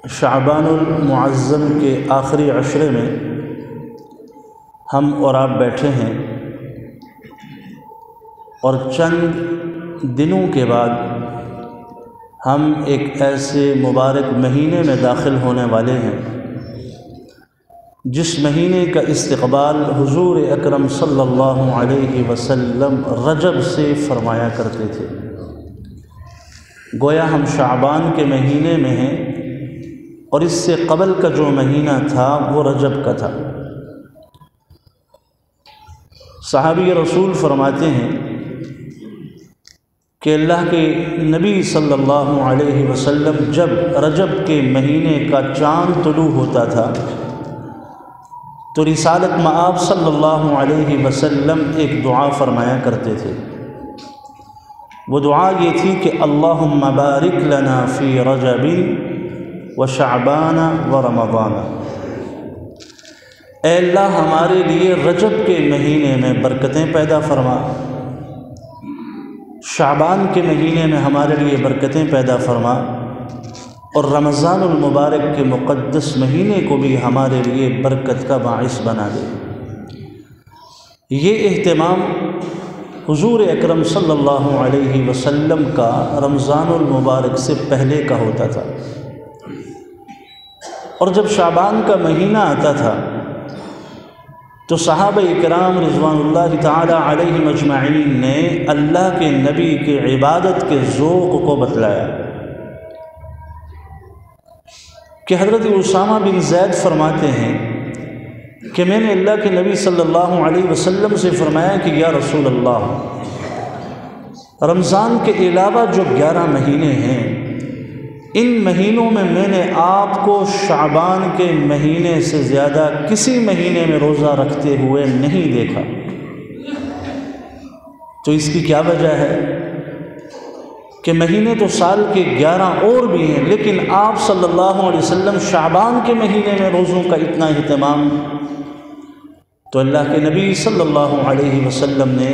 شعبان المعظم کے آخری عشرے میں ہم اور آپ بیٹھے ہیں، اور چند دنوں کے بعد ہم ایک ایسے مبارک مہینے میں داخل ہونے والے ہیں جس مہینے کا استقبال حضور اکرم صلی اللہ علیہ وسلم رجب سے فرمایا کرتے تھے۔ گویا ہم شعبان کے مہینے میں ہیں، اور اس سے قبل کا جو مہینہ تھا وہ رجب کا تھا۔ صحابی رسول فرماتے ہیں کہ اللہ کے نبی صلی اللہ علیہ وسلم جب رجب کے مہینے کا چاند طلوع ہوتا تھا تو رسالت مآب صلی اللہ علیہ وسلم ایک دعا فرمایا کرتے تھے۔ وہ دعا یہ تھی کہ اللہم بارک لنا فی رجب وشعبان ورمضان، اے اللہ ہمارے لیے رجب کے مہینے میں برکتیں پیدا فرما، شعبان کے مہینے میں ہمارے لیے برکتیں پیدا فرما، اور رمضان المبارک کے مقدس مہینے کو بھی ہمارے لیے برکت کا باعث بنا دے۔ یہ اہتمام حضور اکرم صلی اللہ علیہ وسلم کا رمضان المبارک سے پہلے کا ہوتا تھا، اور جب شعبان کا مہینہ آتا تھا تو صحابہ اکرام رضوان اللہ تعالی علیہم اجمعین نے اللہ کے نبی کے عبادت کے ذوق کو بتلایا کہ حضرت اسامہ بن زید فرماتے ہیں کہ میں نے اللہ کے نبی صلی اللہ علیہ وسلم سے فرمایا کہ یا رسول اللہ، رمضان کے علاوہ جو 11 مہینے ہیں، ان مہینوں میں میں نے آپ کو شعبان کے مہینے سے زیادہ کسی مہینے میں روزہ رکھتے ہوئے نہیں دیکھا۔ تو اس کی کیا وجہ ہے کہ مہینے تو سال کے 11 اور بھی ہیں، لیکن آپ صلی اللہ علیہ وسلم شعبان کے مہینے میں روزوں کا اتنا اہتمام۔ تو اللہ کے نبی صلی اللہ علیہ وسلم نے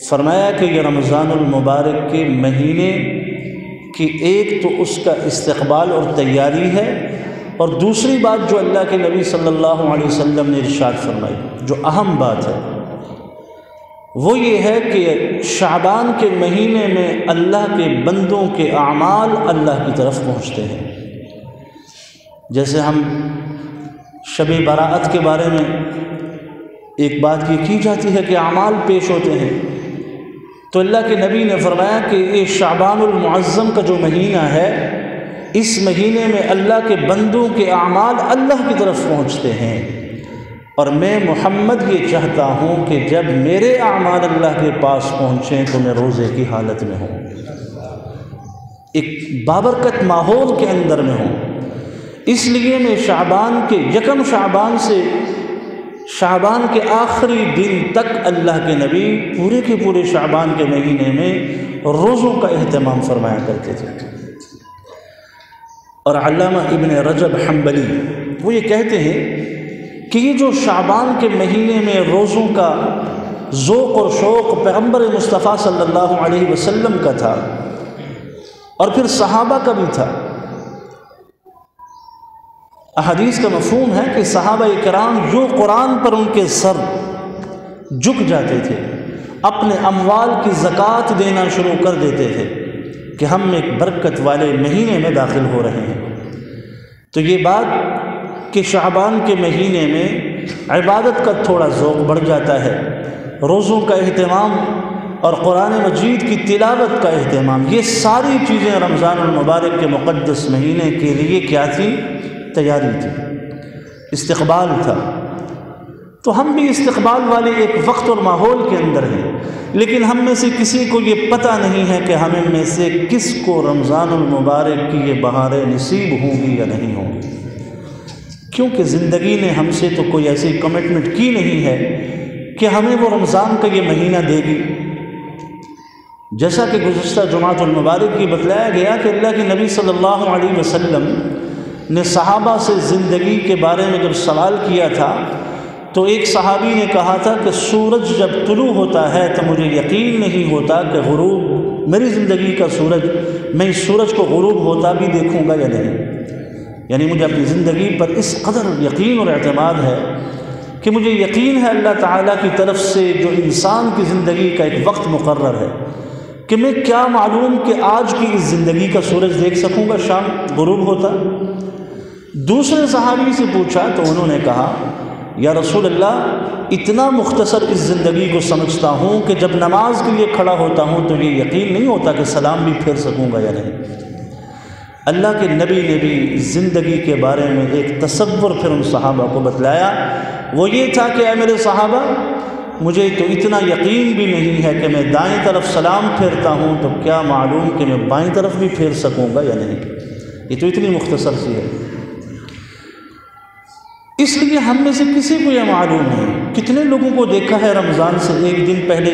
فرمایا کہ یہ رمضان المبارک کے مہینے کہ ایک تو اس کا استقبال اور تیاری ہے، اور دوسری بات جو اللہ کے نبی صلی اللہ علیہ وسلم نے ارشاد فرمائی، جو اہم بات ہے، وہ یہ ہے کہ شعبان کے مہینے میں اللہ کے بندوں کے اعمال اللہ کی طرف پہنچتے ہیں۔ جیسے ہم شب برأت کے بارے میں ایک بات یہ کی جاتی ہے کہ اعمال پیش ہوتے ہیں، تو اللہ کے نبی نے فرمایا کہ یہ شعبان المعظم کا جو مہینہ ہے، اس مہینے میں اللہ کے بندوں کے اعمال اللہ کی طرف پہنچتے ہیں، اور میں محمد یہ چاہتا ہوں کہ جب میرے اعمال اللہ کے پاس پہنچیں تو میں روزے کی حالت میں ہوں، ایک بابرکت ماحول کے اندر میں ہوں۔ اس لیے میں شعبان کے یکم شعبان سے شعبان کے آخری دن تک اللہ کے نبی پورے کے پورے شعبان کے مہینے میں روزوں کا اہتمام فرمایا کرتے تھے۔ اور علامہ ابن رجب حنبلی وہ یہ کہتے ہیں کہ یہ جو شعبان کے مہینے میں روزوں کا ذوق اور شوق پیغمبر مصطفیٰ صلی اللہ علیہ وسلم کا تھا، اور پھر صحابہ کا بھی تھا۔ احادیث کا مفہوم ہے کہ صحابہ کرام جو قرآن پر ان کے سر جھک جاتے تھے، اپنے اموال کی زکوٰۃ دینا شروع کر دیتے تھے کہ ہم ایک برکت والے مہینے میں داخل ہو رہے ہیں۔ تو یہ بات کہ شعبان کے مہینے میں عبادت کا تھوڑا ذوق بڑھ جاتا ہے، روزوں کا اہتمام اور قرآن مجید کی تلاوت کا اہتمام، یہ ساری چیزیں رمضان المبارک کے مقدس مہینے کے لیے کیا تھی؟ تیاری تھی، استقبال تھا۔ تو ہم بھی استقبال والے ایک وقت اور ماحول کے اندر ہیں، لیکن ہم میں سے کسی کو یہ پتہ نہیں ہے کہ ہمیں میں سے کس کو رمضان المبارک کی یہ بہاریں نصیب ہوں گی یا نہیں ہوں گی، کیونکہ زندگی نے ہم سے تو کوئی ایسی کمٹمنٹ کی نہیں ہے کہ ہمیں وہ رمضان کا یہ مہینہ دے گی۔ جیسا کہ گزشتہ جمعۃ المبارک کی بتلایا گیا کہ اللہ کے نبی صلی اللہ علیہ وسلم نے صحابہ سے زندگی کے بارے میں جب سوال کیا تھا تو ایک صحابی نے کہا تھا کہ سورج جب طلوع ہوتا ہے تو مجھے یقین نہیں ہوتا کہ غروب میری زندگی کا سورج، میں اس سورج کو غروب ہوتا بھی دیکھوں گا یا نہیں۔ یعنی مجھے اپنی زندگی پر اس قدر یقین اور اعتماد ہے کہ مجھے یقین ہے اللہ تعالیٰ کی طرف سے جو انسان کی زندگی کا ایک وقت مقرر ہے کہ میں کیا معلوم کہ آج کی اس زندگی کا سورج دیکھ سکوں گا شام غروب ہوتا۔ دوسرے صحابی سے پوچھا تو انہوں نے کہا یا رسول اللہ اتنا مختصر اس زندگی کو سمجھتا ہوں کہ جب نماز کے لیے کھڑا ہوتا ہوں تو یہ یقین نہیں ہوتا کہ سلام بھی پھیر سکوں گا یا نہیں۔ اللہ کے نبی نے بھی زندگی کے بارے میں ایک تصور پھر ان صحابہ کو بتلایا، وہ یہ تھا کہ اے میرے صحابہ مجھے تو اتنا یقین بھی نہیں ہے کہ میں دائیں طرف سلام پھیرتا ہوں تو کیا معلوم کہ میں بائیں طرف بھی پھیر سکوں گا یا نہیں۔ یہ تو اتنی مختصر سی ہے، اس لیے ہم میں سے کسی کو یہ معلوم نہیں۔ کتنے لوگوں کو دیکھا ہے رمضان سے ایک دن پہلے،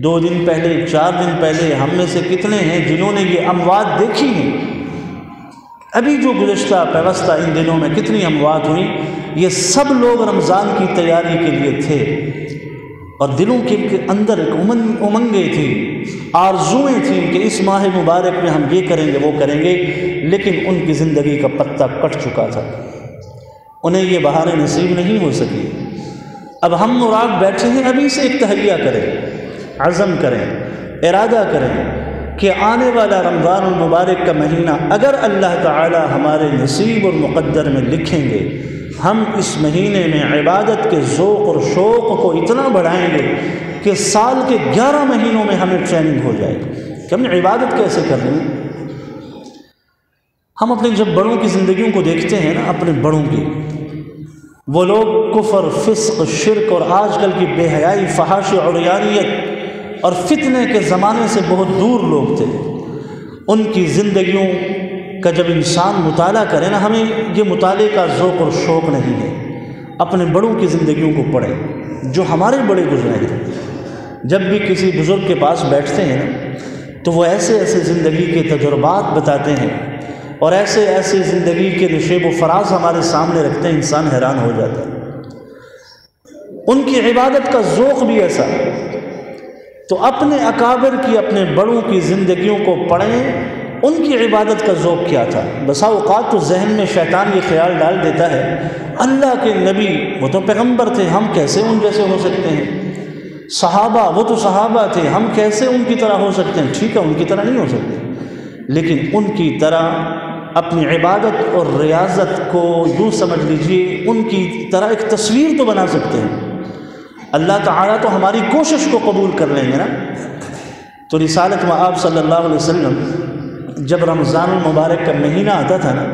2 دن پہلے، 4 دن پہلے، ہم میں سے کتنے ہیں جنہوں نے یہ اموات دیکھی ہیں؟ ابھی جو گزشتہ پیوستہ ان دنوں میں کتنی اموات ہوئیں، یہ سب لوگ رمضان کی تیاری کے لیے تھے اور دلوں کے اندر ایک امنگیں تھیں، آرزوئیں تھیں کہ اس ماہ مبارک میں ہم یہ کریں گے وہ کریں گے، لیکن ان کی زندگی کا پتہ کٹ چکا تھا، انہیں یہ بہاریں نصیب نہیں ہو سکی۔ اب ہم مراد بیٹھے ہیں، ابھی سے ایک تہیہ کریں، عزم کریں، ارادہ کریں کہ آنے والا رمضان المبارک کا مہینہ اگر اللہ تعالی ہمارے نصیب اور مقدر میں لکھیں گے، ہم اس مہینے میں عبادت کے ذوق اور شوق کو اتنا بڑھائیں گے کہ سال کے 11 مہینوں میں ہمیں ٹریننگ ہو جائے کہ ہم نے عبادت کیسے کرنی ہے۔ ہم اپنے جب بڑوں کی زندگیوں کو دیکھتے ہیں نا، اپنے بڑوں کی، وہ لوگ کفر، فسق، شرک اور آج کل کی بے حیائی، فحاشی، عریانیت اور فتنے کے زمانے سے بہت دور لوگ تھے۔ ان کی زندگیوں کا جب انسان مطالعہ کرے نا، ہمیں یہ مطالعے کا ذوق اور شوق نہیں ہے۔ اپنے بڑوں کی زندگیوں کو پڑھیں جو ہمارے بڑے گزرے ہیں۔ جب بھی کسی بزرگ کے پاس بیٹھتے ہیں نا تو وہ ایسے ایسے زندگی کے تجربات بتاتے ہیں اور ایسے ایسے زندگی کے نشیب و فراز ہمارے سامنے رکھتے ہیں، انسان حیران ہو جاتا ہے۔ ان کی عبادت کا ذوق بھی ایسا ہے۔ تو اپنے اکابر کی، اپنے بڑوں کی زندگیوں کو پڑھیں، ان کی عبادت کا ذوق کیا تھا۔ بسا اوقات تو ذہن میں شیطان یہ خیال ڈال دیتا ہے اللہ کے نبی وہ تو پیغمبر تھے، ہم کیسے ان جیسے ہو سکتے ہیں؟ صحابہ وہ تو صحابہ تھے، ہم کیسے ان کی طرح ہو سکتے ہیں؟ ٹھیک ہے ان کی طرح نہیں ہو سکتے، لیکن ان کی طرح اپنی عبادت اور ریاضت کو یوں سمجھ لیجئے ان کی طرح ایک تصویر تو بنا سکتے ہیں۔ اللہ تعالیٰ تو ہماری کوشش کو قبول کر لیں گے نا۔ تو رسالت مآب صلی اللہ علیہ وسلم جب رمضان المبارک کا مہینہ آتا تھا نا،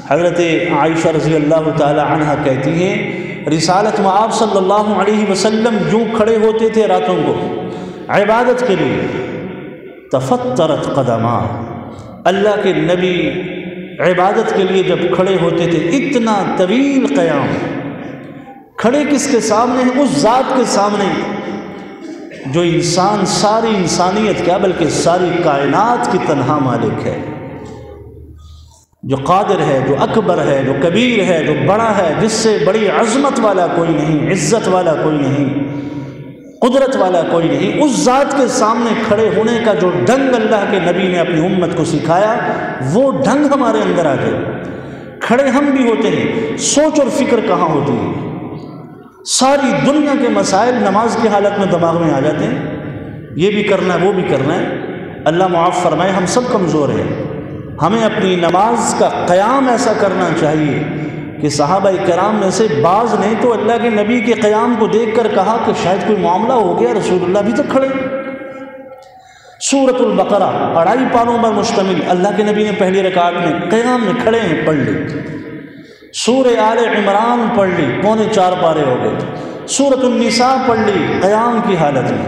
حضرت عائشہ رضی اللہ تعالی عنہ کہتی ہیں رسالت مآب صلی اللہ علیہ وسلم یوں کھڑے ہوتے تھے راتوں کو عبادت کے لیے، تفطرت قدما، اللہ کے نبی عبادت کے لیے جب کھڑے ہوتے تھے اتنا طویل قیام، کھڑے کس کے سامنے ہیں؟ اس ذات کے سامنے جو انسان، ساری انسانیت کیا بلکہ ساری کائنات کی تنہا مالک ہے، جو قادر ہے، جو اکبر ہے، جو کبیر ہے، جو بڑا ہے، جس سے بڑی عظمت والا کوئی نہیں، عزت والا کوئی نہیں، قدرت والا کوئی نہیں۔ اس ذات کے سامنے کھڑے ہونے کا جو ڈھنگ اللہ کے نبی نے اپنی امت کو سکھایا، وہ ڈھنگ ہمارے اندر آ جائے۔ کھڑے ہم بھی ہوتے ہیں، سوچ اور فکر کہاں ہوتی ہے؟ ساری دنیا کے مسائل نماز کی حالت میں دماغ میں آ جاتے ہیں، یہ بھی کرنا ہے وہ بھی کرنا ہے۔ اللہ معاف فرمائے، ہم سب کمزور ہیں، ہمیں اپنی نماز کا قیام ایسا کرنا چاہیے کہ صحابہ کرام میں سے بعض نے تو اللہ کے نبی کے قیام کو دیکھ کر کہا کہ شاید کوئی معاملہ ہو گیا، رسول اللہ ابھی تک کھڑے۔ سورۃ البقرہ 2.5 پاروں پر مشتمل، اللہ کے نبی نے پہلی رکعت میں قیام میں کھڑے ہیں پڑھ لی۔ سورہ آل عمران پڑھ لی، 4.25 پارے ہو گئے۔ سورۃ النساء پڑھ لی قیام کی حالت میں،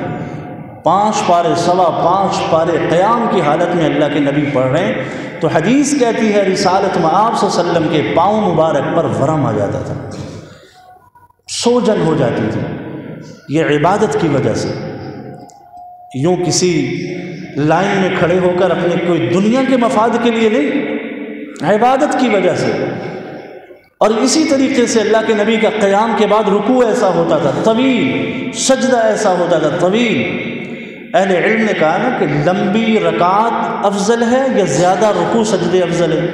5 پارے، 5.25 پارے قیام کی حالت میں اللہ کے نبی پڑھ رہے ہیں۔ تو حدیث کہتی ہے رسالت مآب صلی اللہ علیہ وسلم کے پاؤں مبارک پر ورم آ جاتا تھا، سوجن ہو جاتی تھی، یہ عبادت کی وجہ سے۔ یوں کسی لائن میں کھڑے ہو کر اپنے کوئی دنیا کے مفاد کے لیے نہیں، عبادت کی وجہ سے۔ اور اسی طریقے سے اللہ کے نبی کا قیام کے بعد رکوع ایسا ہوتا تھا طویل، سجدہ ایسا ہوتا تھا طویل۔ اہل علم نے کہا نا کہ لمبی رکعت افضل ہے یا زیادہ رکوع سجدے افضل ہے؟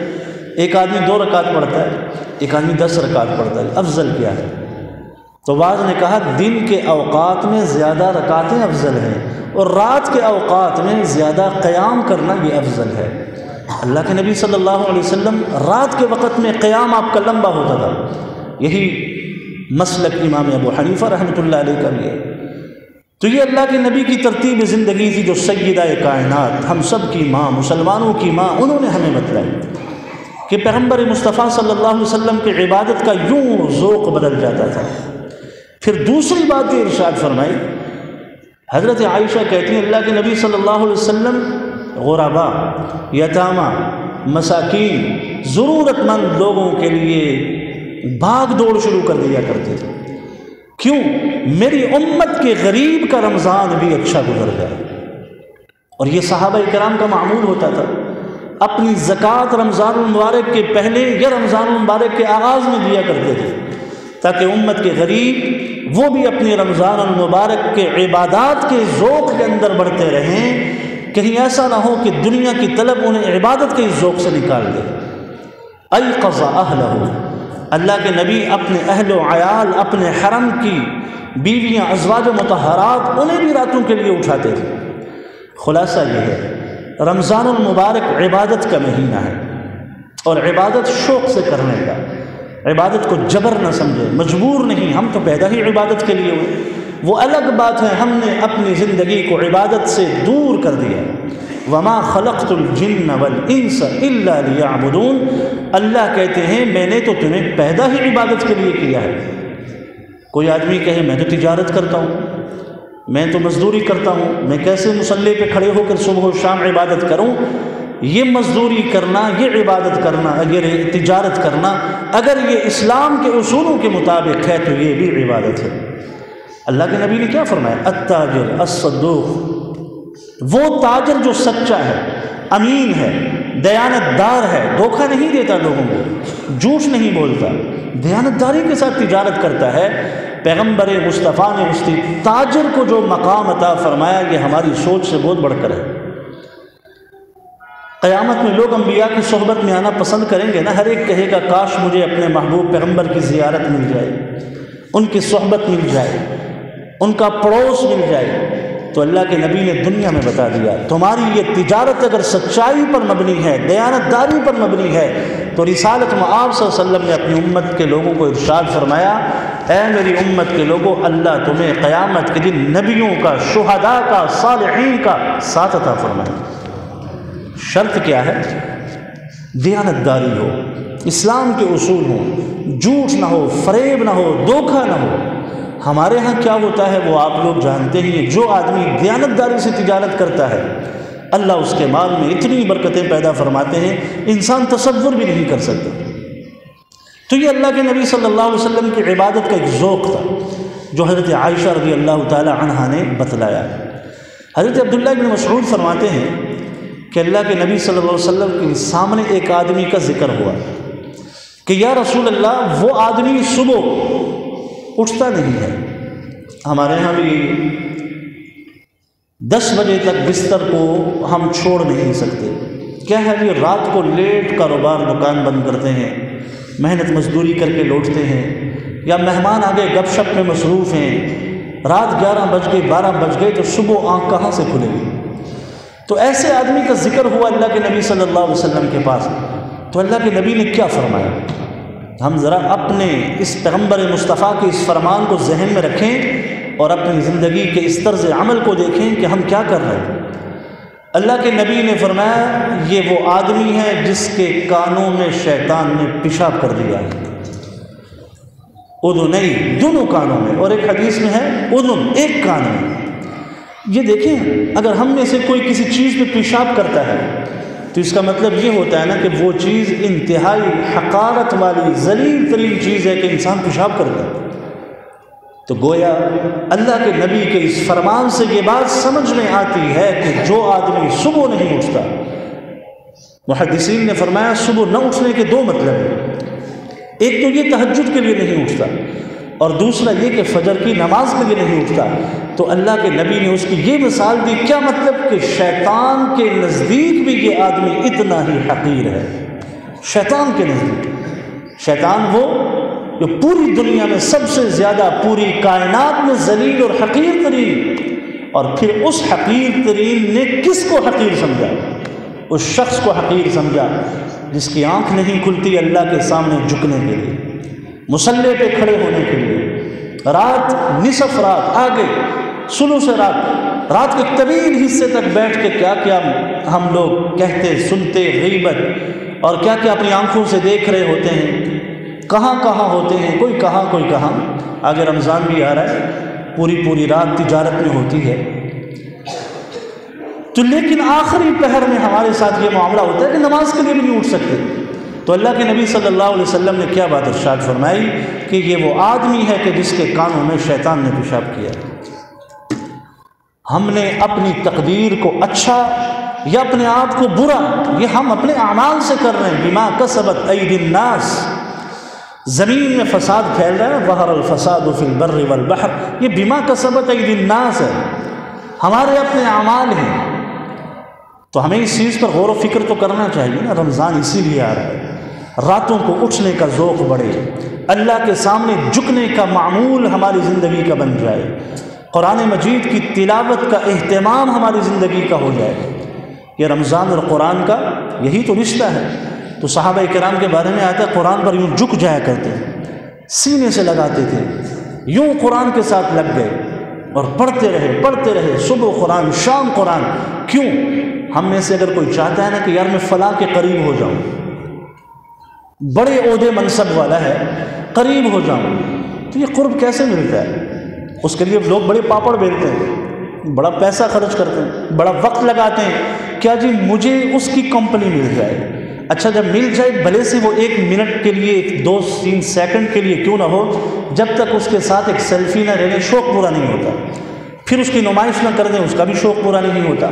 ایک آدمی 2 رکعت پڑھتا ہے، ایک آدمی 10 رکعت پڑھتا ہے، افضل کیا ہے؟ تو بعض نے کہا دن کے اوقات میں زیادہ رکعتیں افضل ہیں، اور رات کے اوقات میں زیادہ قیام کرنا یہ افضل ہے۔ اللہ کے نبی صلی اللہ علیہ وسلم رات کے وقت میں قیام آپ کا لمبا ہوتا تھا، یہی مسلک امام ابو حنیفہ رحمۃ اللہ علیہ کا بھی ہے۔ تو یہ اللہ کے نبی کی ترتیب زندگی تھی جو سیدہ کائنات، ہم سب کی ماں، مسلمانوں کی ماں، انہوں نے ہمیں بتلائی کہ پیغمبر مصطفیٰ صلی اللہ علیہ وسلم کی عبادت کا یوں ذوق بدل جاتا تھا۔ پھر دوسری بات یہ ارشاد فرمائی، حضرت عائشہ کہتی ہیں اللہ کے نبی صلی اللہ علیہ وسلم غربا، یتامہ، مساکین، ضرورت مند لوگوں کے لیے بھاگ دوڑ شروع کر دیا کرتے تھے۔ کیوں؟ میری امت کے غریب کا رمضان بھی اچھا گزر جائے۔ اور یہ صحابہ کرام کا معمول ہوتا تھا، اپنی زکوٰۃ رمضان المبارک کے پہلے یا رمضان المبارک کے آغاز میں دیا کرتے تھے، تاکہ امت کے غریب وہ بھی اپنی رمضان المبارک کے عبادات کے ذوق کے اندر بڑھتے رہیں، کہیں ایسا نہ ہو کہ دنیا کی طلب انہیں عبادت کے ذوق سے نکال دے۔ ایقظ اہلہ، اللہ کے نبی اپنے اہل و عیال، اپنے حرم کی بیویاں، ازواج مطہرات، انہیں بھی راتوں کے لیے اٹھاتے تھے۔ خلاصہ یہ ہے رمضان المبارک عبادت کا مہینہ ہے، اور عبادت شوق سے کرنے کا، عبادت کو جبر نہ سمجھے، مجبور نہیں، ہم تو پیدا ہی عبادت کے لیے ہوئے۔ وہ الگ بات ہے ہم نے اپنی زندگی کو عبادت سے دور کر دیا۔ وما خلقت الجن والانس الا لیعبدون، اللہ کہتے ہیں میں نے تو تمہیں پیدا ہی عبادت کے لیے کیا ہے۔ کوئی آدمی کہے میں تو تجارت کرتا ہوں، میں تو مزدوری کرتا ہوں، میں کیسے مصلی پہ کھڑے ہو کر صبح و شام عبادت کروں؟ یہ مزدوری کرنا، یہ عبادت کرنا، یہ تجارت کرنا، اگر یہ اسلام کے اصولوں کے مطابق ہے تو یہ بھی عبادت ہے۔ اللہ کے نبی نے کیا فرمایا؟ التاجر الصدوق، وہ تاجر جو سچا ہے، امین ہے، دیانت دار ہے، دھوکہ نہیں دیتا لوگوں کو، جھوٹ نہیں بولتا، دیانت داری کے ساتھ تجارت کرتا ہے۔ پیغمبر مصطفیٰ نے اس تاجر کو جو مقام عطا فرمایا یہ ہماری سوچ سے بہت بڑھ کر ہے۔ قیامت میں لوگ انبیاء کی صحبت میں آنا پسند کریں گے نا، ہر ایک کہے گا کاش مجھے اپنے محبوب پیغمبر کی زیارت مل جائے، ان کی صحبت مل جائے، ان کا پڑوس مل جائے۔ تو اللہ کے نبی نے دنیا میں بتا دیا تمہاری یہ تجارت اگر سچائی پر مبنی ہے، دیانت داری پر مبنی ہے، تو رسالت میں آپ صلی اللہ علیہ وسلم نے اپنی امت کے لوگوں کو ارشاد فرمایا، اے میری امت کے لوگوں، اللہ تمہیں قیامت کے دن نبیوں کا، شہداء کا، صالحین کا ساتھ عطا فرمائے۔ شرط کیا ہے؟ دیانت داری ہو، اسلام کے اصول ہوں، جھوٹ نہ ہو، فریب نہ ہو، دھوکہ نہ ہو۔ ہمارے ہاں کیا ہوتا ہے وہ آپ لوگ جانتے ہی ہیں، جو آدمی دیانت داری سے تجارت کرتا ہے اللہ اس کے مال میں اتنی برکتیں پیدا فرماتے ہیں انسان تصور بھی نہیں کر سکتا۔ تو یہ اللہ کے نبی صلی اللہ علیہ وسلم کی عبادت کا ایک ذوق تھا جو حضرت عائشہ رضی اللہ تعالی عنہا نے بتلایا۔ حضرت عبداللہ بن مسعود فرماتے ہیں کہ اللہ کے نبی صلی اللہ علیہ وسلم کے سامنے ایک آدمی کا ذکر ہوا کہ یا رسول اللہ وہ آدمی صبح اٹھتا نہیں ہے، ہمارے ہاں بھی 10 بجے تک بستر کو ہم چھوڑ نہیں سکتے، کیا ہے یہ رات کو لیٹ کاروبار دکان بند کرتے ہیں، محنت مزدوری کر کے لوٹتے ہیں، یا مہمان آگے گپ شپ میں مصروف ہیں، رات 11 بج گئی 12 بج گئے تو صبح آنکھ کہاں سے کھلے گی؟ تو ایسے آدمی کا ذکر ہوا اللہ کے نبی صلی اللہ علیہ وسلم کے پاس، تو اللہ کے نبی نے کیا فرمایا؟ ہم ذرا اپنے اس پیغمبر مصطفیٰ کے اس فرمان کو ذہن میں رکھیں اور اپنی زندگی کے اس طرز عمل کو دیکھیں کہ ہم کیا کر رہے ہیں۔ اللہ کے نبی نے فرمایا یہ وہ آدمی ہے جس کے کانوں میں شیطان نے پیشاب کر دیا ہے، اذنئی، دونوں کانوں میں، اور ایک حدیث میں ہے اذن، ایک کان میں۔ یہ دیکھیں اگر ہم میں سے کوئی کسی چیز پہ پیشاب کرتا ہے تو اس کا مطلب یہ ہوتا ہے نا کہ وہ چیز انتہائی حقارت والی ذلیل ترین چیز ہے کہ انسان پیشاب کر دے۔ تو گویا اللہ کے نبی کے اس فرمان سے یہ بات سمجھ میں آتی ہے کہ جو آدمی صبح نہیں اٹھتا، محدثین نے فرمایا صبح نہ اٹھنے کے 2 مطلب ہیں، ایک تو یہ تہجد کے لیے نہیں اٹھتا، اور دوسرا یہ کہ فجر کی نماز کے لیے نہیں اٹھتا۔ تو اللہ کے نبی نے اس کی یہ مثال دی، کیا مطلب کہ شیطان کے نزدیک بھی یہ آدمی اتنا ہی حقیر ہے۔ شیطان کے نزدیک شیطان وہ جو پوری دنیا میں سب سے زیادہ پوری کائنات میں ذلیل اور حقیر ترین، اور پھر اس حقیر ترین نے کس کو حقیر سمجھا؟ اس شخص کو حقیر سمجھا جس کی آنکھ نہیں کھلتی اللہ کے سامنے جھکنے کے لیے، مصلی پہ کھڑے ہونے کے لیے، رات نصف رات آگے ثلث رات کے طویل حصے تک بیٹھ کے کیا کیا ہم لوگ کہتے سنتے غیبت اور کیا کیا اپنی آنکھوں سے دیکھ رہے ہوتے ہیں، کہاں کہاں ہوتے ہیں، کوئی کہاں کوئی کہاں۔ آگے رمضان بھی آ رہا ہے، پوری رات تجارت میں ہوتی ہے، تو لیکن آخری پہر میں ہمارے ساتھ یہ معاملہ ہوتا ہے کہ نماز کے لیے بھی نہیں اٹھ سکتے۔ تو اللہ کے نبی صلی اللہ علیہ وسلم نے کیا بات ارشاد فرمائی کہ یہ وہ آدمی ہے کہ جس کے کانوں میں شیطان نے پیشاب کیا۔ ہم نے اپنی تقدیر کو اچھا یا اپنے آپ کو برا، یہ ہم اپنے اعمال سے کر رہے ہیں۔ بما کسبت ایدی الناس، زمین میں فساد پھیل رہا ہے، ظہر الفساد فی البر والبحر، یہ بما کسبت ایدی الناس ہے، ہمارے اپنے اعمال ہیں۔ تو ہمیں اس چیز پر غور و فکر تو کرنا چاہیے نا۔ رمضان اسی لیے آ رہا ہے، راتوں کو اٹھنے کا ذوق بڑھے، اللہ کے سامنے جھکنے کا معمول ہماری زندگی کا بن جائے، قرآن مجید کی تلاوت کا اہتمام ہماری زندگی کا ہو جائے۔ یہ رمضان اور قرآن کا یہی تو رشتہ ہے۔ تو صحابہ کرام کے بارے میں آتا ہے قرآن پر یوں جھک جایا کرتے ہیں، سینے سے لگاتے تھے، یوں قرآن کے ساتھ لگ گئے اور پڑھتے رہے، صبح قرآن شام قرآن۔ کیوں؟ ہم میں سے اگر کوئی چاہتا ہے نا کہ یار میں فلاں کے قریب ہو جاؤں، بڑے عہدے منصب والا ہے، قریب ہو جاؤں، تو یہ قرب کیسے ملتا ہے؟ اس کے لیے لوگ بڑے پاپڑ بیلتے ہیں، بڑا پیسہ خرچ کرتے ہیں، بڑا وقت لگاتے ہیں، کیا جی مجھے اس کی کمپنی مل جائے۔ اچھا جب مل جائے بھلے سے وہ 1 منٹ کے لیے، 2-3 سیکنڈ کے لیے کیوں نہ ہو، جب تک اس کے ساتھ ایک سیلفی نہ رہنے شوق پورا نہیں ہوتا، پھر اس کی نمائش نہ کر دیں اس کا بھی شوق پورا نہیں ہوتا۔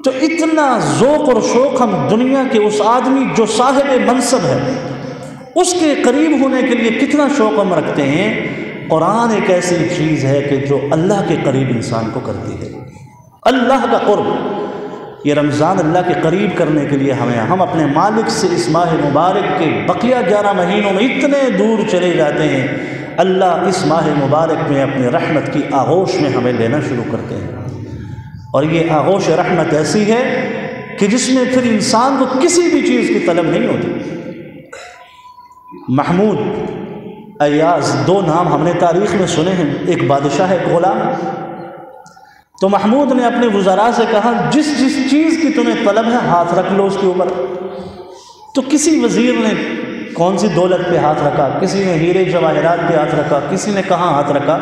تو اتنا ذوق اور شوق ہم دنیا کے اس آدمی جو صاحب منصب ہے اس کے قریب ہونے کے لیے کتنا شوق ہم رکھتے ہیں۔ قرآن ایک ایسی چیز ہے کہ جو اللہ کے قریب انسان کو کرتی ہے، اللہ کا قرب۔ یہ رمضان اللہ کے قریب کرنے کے لیے ہم اپنے مالک سے اس ماہ مبارک کے بقیہ 11 مہینوں میں اتنے دور چلے جاتے ہیں، اللہ اس ماہ مبارک میں اپنے رحمت کی آغوش میں ہمیں لینا شروع کرتے ہیں۔ اور یہ آغوش رحمت ایسی ہے کہ جس میں پھر انسان کو کسی بھی چیز کی طلب نہیں ہوتی۔ محمود، ایاز، 2 نام ہم نے تاریخ میں سنے ہیں، ایک بادشاہ ایک غلام۔ تو محمود نے اپنے وزراء سے کہا جس چیز کی تمہیں طلب ہے ہاتھ رکھ لو اس کے اوپر۔ تو کسی وزیر نے کون سی دولت پہ ہاتھ رکھا، کسی نے ہیرے جواہرات پہ ہاتھ رکھا، کسی نے کہاں ہاتھ رکھا۔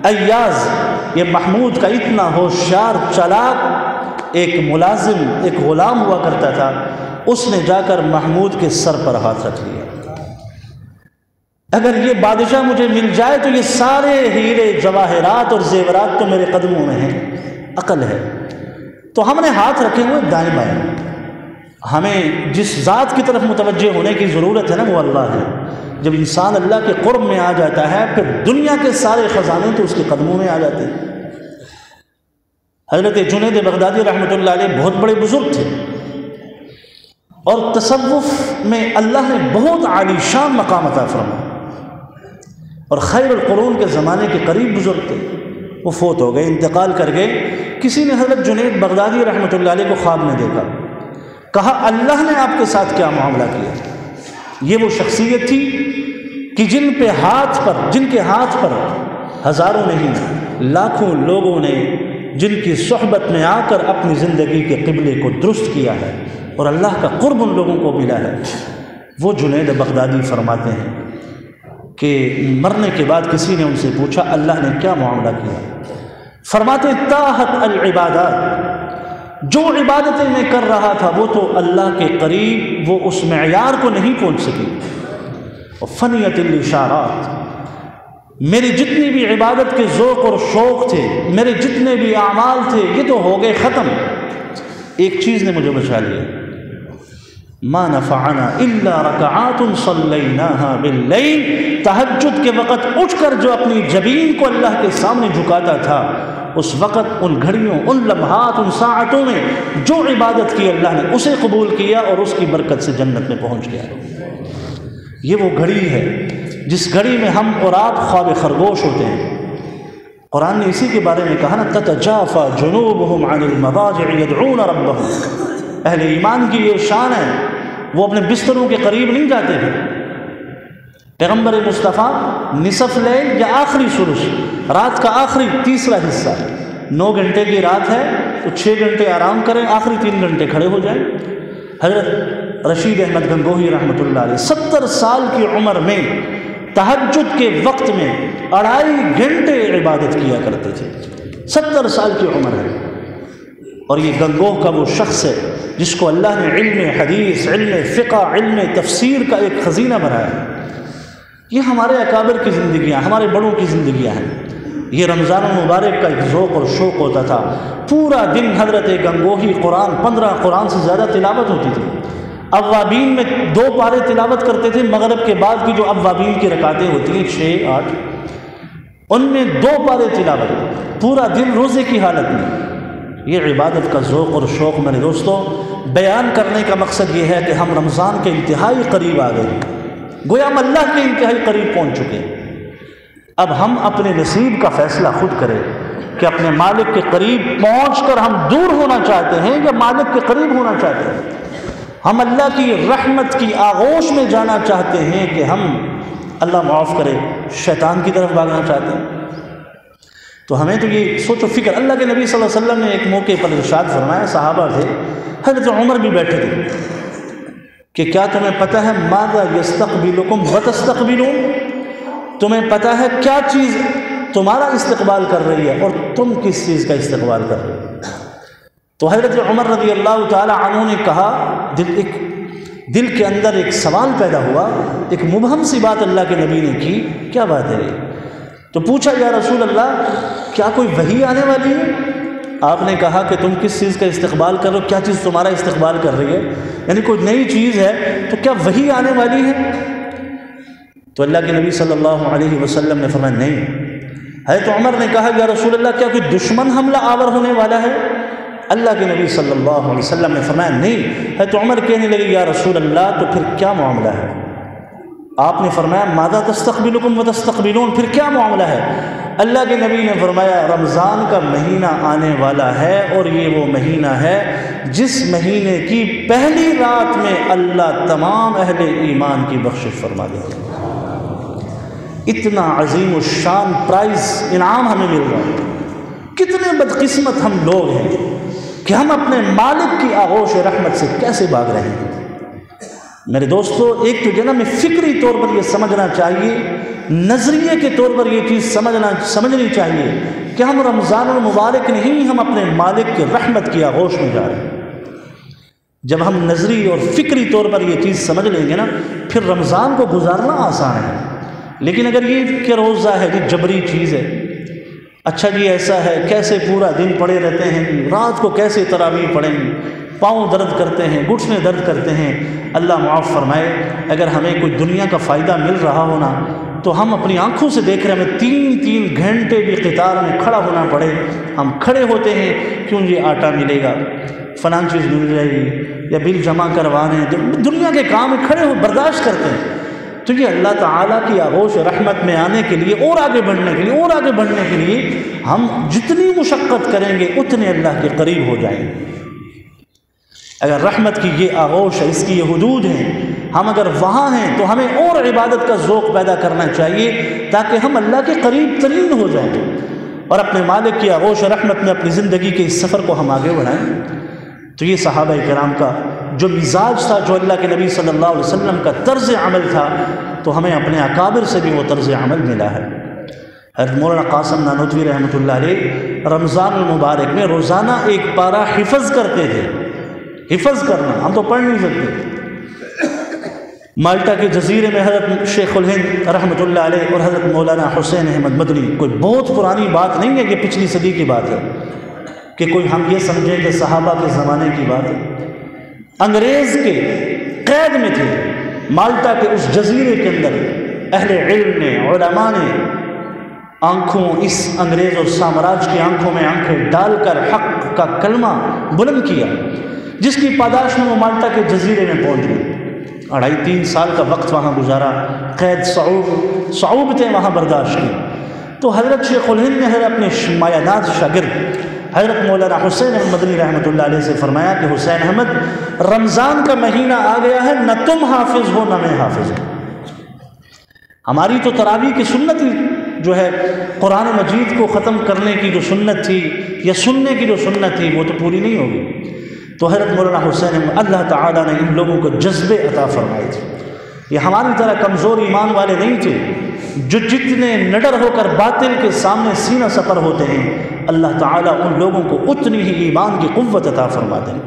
ایاز یہ محمود کا اتنا ہوشیار چالاک ایک ملازم، ایک غلام ہوا کرتا تھا، اس نے جا کر محمود کے سر پر ہاتھ رکھ لیا۔ اگر یہ بادشاہ مجھے مل جائے تو یہ سارے ہیرے جواہرات اور زیورات تو میرے قدموں میں ہیں، عقل ہے۔ تو ہم نے ہاتھ رکھے ہوئے دائیں بائیں، ہمیں جس ذات کی طرف متوجہ ہونے کی ضرورت ہے نا وہ اللہ ہے۔ جب انسان اللہ کے قرب میں آ جاتا ہے پھر دنیا کے سارے خزانے تو اس کے قدموں میں آ جاتے ہیں۔ حضرت جنید بغدادی رحمۃ اللہ علیہ بہت بڑے بزرگ تھے اور تصوف میں اللہ نے بہت عالی شان مقام عطا فرمایا، اور خیر القرون کے زمانے کے قریب بزرگ تھے۔ وہ فوت ہو گئے، انتقال کر گئے۔ کسی نے حضرت جنید بغدادی رحمۃ اللہ علیہ کو خواب میں دیکھا، کہا اللہ نے آپ کے ساتھ کیا معاملہ کیا؟ یہ وہ شخصیت تھی کہ جن کے ہاتھ پر ہزاروں نہیں لاکھوں لوگوں نے جن کی صحبت میں آ کر اپنی زندگی کے قبلے کو درست کیا ہے اور اللہ کا قرب ان لوگوں کو ملا ہے۔ وہ جنید بغدادی فرماتے ہیں کہ مرنے کے بعد کسی نے ان سے پوچھا اللہ نے کیا معاملہ کیا؟ فرماتے تاحت العبادات، جو عبادتیں میں کر رہا تھا وہ تو اللہ کے قریب وہ اس معیار کو نہیں پہنچ سکی، اور فنیت الاشارات، میری جتنی بھی عبادت کے ذوق اور شوق تھے، میرے جتنے بھی اعمال تھے، یہ تو ہو گئے ختم۔ ایک چیز نے مجھے بچا لیا، ما نفعنا الا رکعات صلیناها باللیل، تہجد کے وقت اٹھ کر جو اپنی جبین کو اللہ کے سامنے جھکاتا تھا اس وقت، ان گھڑیوں، ان لمحات، ان ساعتوں میں جو عبادت کی اللہ نے اسے قبول کیا اور اس کی برکت سے جنت میں پہنچ گیا۔ یہ وہ گھڑی ہے جس گھڑی میں ہم اور آپ خواب خرگوش ہوتے ہیں۔ قرآن نے اسی کے بارے میں کہا نا، تتجافى جنوبهم عن المضاجع يدعون ربهم۔ اہل ایمان کی یہ شان ہے، وہ اپنے بستروں کے قریب نہیں جاتے تھے۔ پیغمبر مصطفیٰ نصف لیل یا آخری ثلث، رات کا آخری تیسرا حصہ، 9 گھنٹے کی رات ہے تو 6 گھنٹے آرام کریں، آخری 3 گھنٹے کھڑے ہو جائیں۔ حضرت رشید احمد گنگوہی رحمۃ اللہ علیہ 70 سال کی عمر میں تہجد کے وقت میں 2.5 گھنٹے عبادت کیا کرتے تھے۔ 70 سال کی عمر ہے، اور یہ گنگوہ کا وہ شخص ہے جس کو اللہ نے علم حدیث، علم فقہ، علم تفسیر کا ایک خزینہ بنایا۔ یہ ہمارے اکابر کی زندگیاں، ہمارے بڑوں کی زندگیاں ہیں۔ یہ رمضان المبارک کا ایک ذوق اور شوق ہوتا تھا، پورا دن حضرت گنگوہی قرآن 15 قرآن سے زیادہ تلاوت ہوتی تھی۔ اوابین میں 2 پارے تلاوت کرتے تھے، مغرب کے بعد کی جو اوابین کی رکعتیں ہوتی ہیں 6 8، ان میں 2 پارے تلاوت، پورا دن روزے کی حالت میں۔ یہ عبادت کا ذوق اور شوق میرے دوستوں، بیان کرنے کا مقصد یہ ہے کہ ہم رمضان کے انتہائی قریب آ گئے، گویا ہم اللہ کے انتہائی قریب پہنچ چکے ہیں۔ اب ہم اپنے نصیب کا فیصلہ خود کریں کہ اپنے مالک کے قریب پہنچ کر ہم دور ہونا چاہتے ہیں یا مالک کے قریب ہونا چاہتے ہیں۔ ہم اللہ کی رحمت کی آغوش میں جانا چاہتے ہیں کہ ہم، اللہ معاف کرے، شیطان کی طرف بھاگنا چاہتے ہیں۔ تو ہمیں تو یہ سوچ و فکر، اللہ کے نبی صلی اللہ علیہ وسلم نے ایک موقع پر ارشاد فرمایا، صحابہ تھے، حضرت عمر بھی بیٹھے تھے، کہ کیا تمہیں پتہ ہے ماذا یستقبلکم وتستقبلون، تمہیں پتہ ہے کیا چیز تمہارا استقبال کر رہی ہے اور تم کس چیز کا استقبال کر رہے ہو؟ تو حضرت عمر رضی اللہ تعالی عنہ نے کہا، دل کے اندر ایک سوال پیدا ہوا، ایک مبہم سی بات اللہ کے نبی نے کی، کیا بات ہے؟ تو پوچھا، یا رسول اللہ کیا کوئی وحی آنے والی ہے؟ آپ نے کہا کہ تم کس چیز کا استقبال کر رہے ہو، کیا چیز تمہارا استقبال کر رہی ہے؟ یعنی کوئی نئی چیز ہے تو کیا وحی آنے والی ہے؟ تو اللہ کے نبی صلی اللہ علیہ وسلم نے فرمایا نہیں۔ حضرت عمر نے کہا، یا رسول اللہ کیا کوئی دشمن حملہ آور ہونے والا ہے؟ اللہ کے نبی صلی اللہ علیہ وسلم نے فرمایا نہیں۔ حضرت عمر کہنے لگے، یا رسول اللہ تو پھر کیا معاملہ ہے؟ آپ نے فرمایا ماذا تستقبلکم وتستقبلون، پھر کیا معاملہ ہے؟ اللہ کے نبی نے فرمایا رمضان کا مہینہ آنے والا ہے، اور یہ وہ مہینہ ہے جس مہینے کی پہلی رات میں اللہ تمام اہل ایمان کی بخشش فرما دے گا۔ اتنا عظیم الشان پرائز، انعام ہمیں مل رہا ہے۔ کتنے بدقسمت ہم لوگ ہیں کہ ہم اپنے مالک کی آغوش رحمت سے کیسے بھاگ رہے ہیں۔ میرے دوستو، ایک تو جناب میں فکری طور پر یہ سمجھنا چاہیے، نظریے کے طور پر یہ چیز سمجھنی چاہیے کہ ہم رمضان المبارک نہیں، ہم اپنے مالک کی رحمت کی آغوش میں جا رہے ہیں۔ جب ہم نظری اور فکری طور پر یہ چیز سمجھ لیں گے نا، پھر رمضان کو گزارنا آسان ہے۔ لیکن اگر یہ کہ روزہ ہے جی جبری چیز ہے، اچھا جی ایسا ہے، کیسے پورا دن پڑے رہتے ہیں، رات کو کیسے تراویح پڑھیں گے، پاؤں درد کرتے ہیں، گھٹنے درد کرتے ہیں، اللہ معاف فرمائے۔ اگر ہمیں کوئی دنیا کا فائدہ مل رہا ہونا تو ہم اپنی آنکھوں سے دیکھ رہے ہیں، ہمیں 3 گھنٹے بھی قطار میں کھڑا ہونا پڑے، ہم کھڑے ہوتے ہیں، کیوں یہ آٹا ملے گا، فلاں چیز مل جائے گی، یا بل جمع کروانے، دنیا کے کام میں کھڑے ہو برداشت کرتے ہیں۔ تو یہ اللہ تعالیٰ کی آغوش رحمت میں آنے کے لیے، اور آگے بڑھنے کے لیے، اور آگے بڑھنے کے لیے ہم جتنی مشقت کریں گے اتنے اللہ کے قریب ہو جائیں گے۔ اگر رحمت کی یہ آغوش ہے، اس کی یہ حدود ہیں، ہم اگر وہاں ہیں تو ہمیں اور عبادت کا ذوق پیدا کرنا چاہیے تاکہ ہم اللہ کے قریب ترین ہو جائیں اور اپنے مالک کی آغوش رحمت میں اپنی زندگی کے اس سفر کو ہم آگے بڑھائیں۔ تو یہ صحابہ کرام کا جو مزاج تھا، جو اللہ کے نبی صلی اللہ علیہ وسلم کا طرز عمل تھا، تو ہمیں اپنے اکابر سے بھی وہ طرز عمل ملا ہے۔ حضرت مولانا قاسم نانوتوی رحمۃ اللہ علیہ رمضان المبارک میں روزانہ ایک پارہ حفظ کرتے تھے۔ حفظ کرنا، ہم تو پڑھ نہیں سکتے۔ مالٹا کے جزیرے میں حضرت شیخ الہند رحمۃ اللہ علیہ اور حضرت مولانا حسین احمد مدنی، کوئی بہت پرانی بات نہیں ہے، یہ پچھلی صدی کی بات ہے کہ کوئی ہم یہ سمجھیں کہ صحابہ کے زمانے کی بات ہے۔ انگریز کے قید میں تھے مالٹا کے اس جزیرے کے اندر، اہل علم نے، علماء نے آنکھوں اس انگریز اور سامراج کی آنکھوں میں آنکھیں ڈال کر حق کا کلمہ بلند کیا، جس کی پاداش میں وہ مالٹا کے جزیرے میں پہنچ گئے، 2.5-3 سال کا وقت وہاں گزارا، قید صعوبتیں وہاں برداشت کی۔ تو حضرت شیخ الہند نے اپنے مایہ ناز شاگرد حضرت مولانا حسین احمد مدنی رحمۃ اللہ علیہ سے فرمایا کہ حسین احمد، رمضان کا مہینہ آ گیا ہے، نہ تم حافظ ہو نہ میں حافظ ہوں۔ ہماری تو تراویح کی سنت ہی جو ہے قرآن مجید کو ختم کرنے کی جو سنت تھی یا سننے کی جو سنت تھی وہ تو پوری نہیں ہوگی۔ تو حضرت مولانا حسین احمد، اللہ تعالیٰ نے ان لوگوں کو جذبے عطا فرمائے تھے۔ یہ ہماری طرح کمزور ایمان والے نہیں تھے جو جتنے نڈر ہو کر باطل کے سامنے سینہ سپر ہوتے ہیں، اللہ تعالیٰ ان لوگوں کو اتنی ہی ایمان کی قوت عطا فرماتے ہیں۔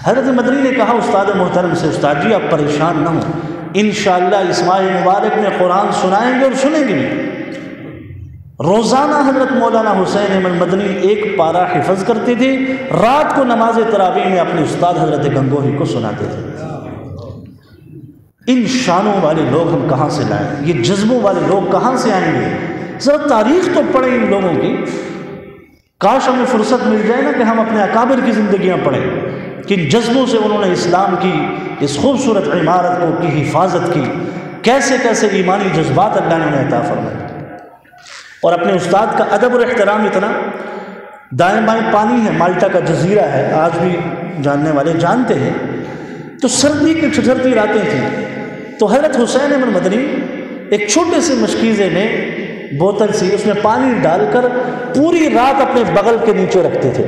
حضرت مدنی نے کہا استاد محترم سے، استاد جی آپ پریشان نہ ہوں، انشاءاللہ اس ماہ مبارک میں قرآن سنائیں گے اور سنیں گے بھی۔ روزانہ حضرت مولانا حسین احمد مدنی 1 پارہ حفظ کرتے تھے، رات کو نماز تراویح میں اپنے استاد حضرت گنگوہی کو سناتے تھے۔ ان شانوں والے لوگ ہم کہاں سے لائیں؟ یہ جذبوں والے لوگ کہاں سے آئیں گے؟ ذرا تاریخ تو پڑھیں ان لوگوں کی۔ کاش ہمیں فرصت مل جائے نا کہ ہم اپنے اکابر کی زندگیاں پڑھیں، کن جذبوں سے انہوں نے اسلام کی اس خوبصورت عمارت کو کی حفاظت کی، کیسے کیسے ایمانی جذبات اللہ نے انہیں عطا فرمائے۔ اور اپنے استاد کا ادب اور احترام اتنا، دائیں بائیں پانی ہے، مالٹا کا جزیرہ ہے، آج بھی جاننے والے جانتے ہیں۔ تو سردی کی ٹھٹھرتی راتیں تھیں، تو حضرت حسین احمد مدنی ایک چھوٹے سے مشکیزے میں بوتل سی، اس میں پانی ڈال کر پوری رات اپنے بغل کے نیچے رکھتے تھے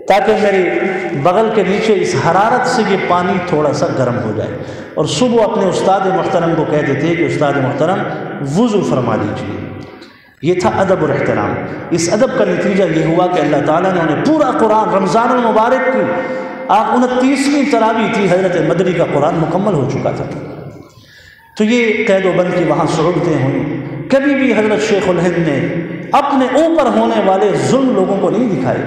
تاکہ میرے بغل کے نیچے اس حرارت سے یہ پانی تھوڑا سا گرم ہو جائے، اور صبح اپنے استاد محترم کو کہتے تھے کہ استاد محترم وضو فرما دیجیے۔ یہ تھا ادب اور احترام۔ اس ادب کا نتیجہ یہ ہوا کہ اللہ تعالیٰ نے انہیں پورا قرآن، رمضان المبارک کی 29ویں تراویح تھی، حضرت مدنی کا قرآن مکمل ہو چکا تھا۔ تو یہ قید و بند کی وہاں صعوبتیں ہوئیں۔ کبھی بھی حضرت شیخ الہند نے اپنے اوپر ہونے والے ظلم لوگوں کو نہیں دکھائے۔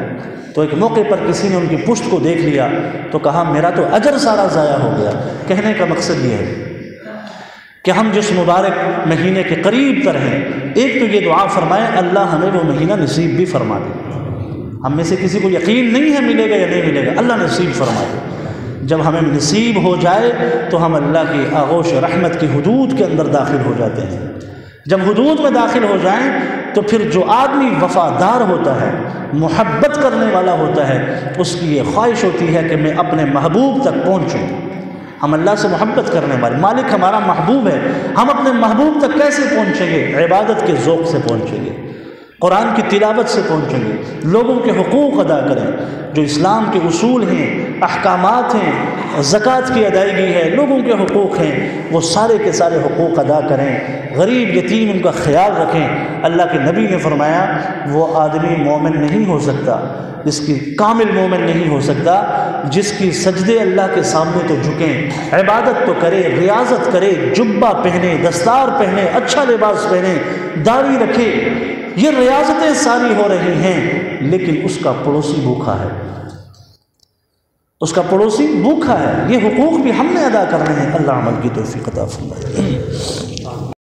تو ایک موقع پر کسی نے ان کی پشت کو دیکھ لیا تو کہا میرا تو اجر سارا ضائع ہو گیا۔ کہنے کا مقصد یہ ہے کہ ہم جس مبارک مہینے کے قریب تر ہیں، ایک تو یہ دعا فرمائیں اللہ ہمیں وہ مہینہ نصیب بھی فرما دے۔ ہم میں سے کسی کو یقین نہیں ہے ملے گا یا نہیں ملے گا، اللہ نصیب فرما دے۔ جب ہمیں نصیب ہو جائے تو ہم اللہ کی آغوش رحمت کی حدود کے اندر داخل ہو جاتے ہیں۔ جب حدود میں داخل ہو جائیں تو پھر جو آدمی وفادار ہوتا ہے، محبت کرنے والا ہوتا ہے، اس کی یہ خواہش ہوتی ہے کہ میں اپنے محبوب تک پہنچوں۔ ہم اللہ سے محبت کرنے والے، مالک ہمارا محبوب ہے، ہم اپنے محبوب تک کیسے پہنچیں گے؟ عبادت کے ذوق سے پہنچیں گے، قرآن کی تلاوت سے پہنچیں گے، لوگوں کے حقوق ادا کریں، جو اسلام کے اصول ہیں، احکامات ہیں، زکوٰۃ کی ادائیگی ہے، لوگوں کے حقوق ہیں، وہ سارے کے سارے حقوق ادا کریں، غریب یتیم ان کا خیال رکھیں۔ اللہ کے نبی نے فرمایا وہ آدمی مومن نہیں ہو سکتا، جس کی کامل مومن نہیں ہو سکتا جس کی سجدے اللہ کے سامنے تو جھکیں، عبادت تو کرے، ریاضت کرے، جبہ پہنے، دستار پہنے، اچھا لباس پہنے، داڑھی رکھے، یہ ریاضتیں ساری ہو رہی ہیں، لیکن اس کا پڑوسی بھوکا ہے، اس کا پڑوسی بھوکا ہے۔ یہ حقوق بھی ہم نے ادا کرنے ہیں۔ اللہ عمل کی توفیق عطا فرمائے۔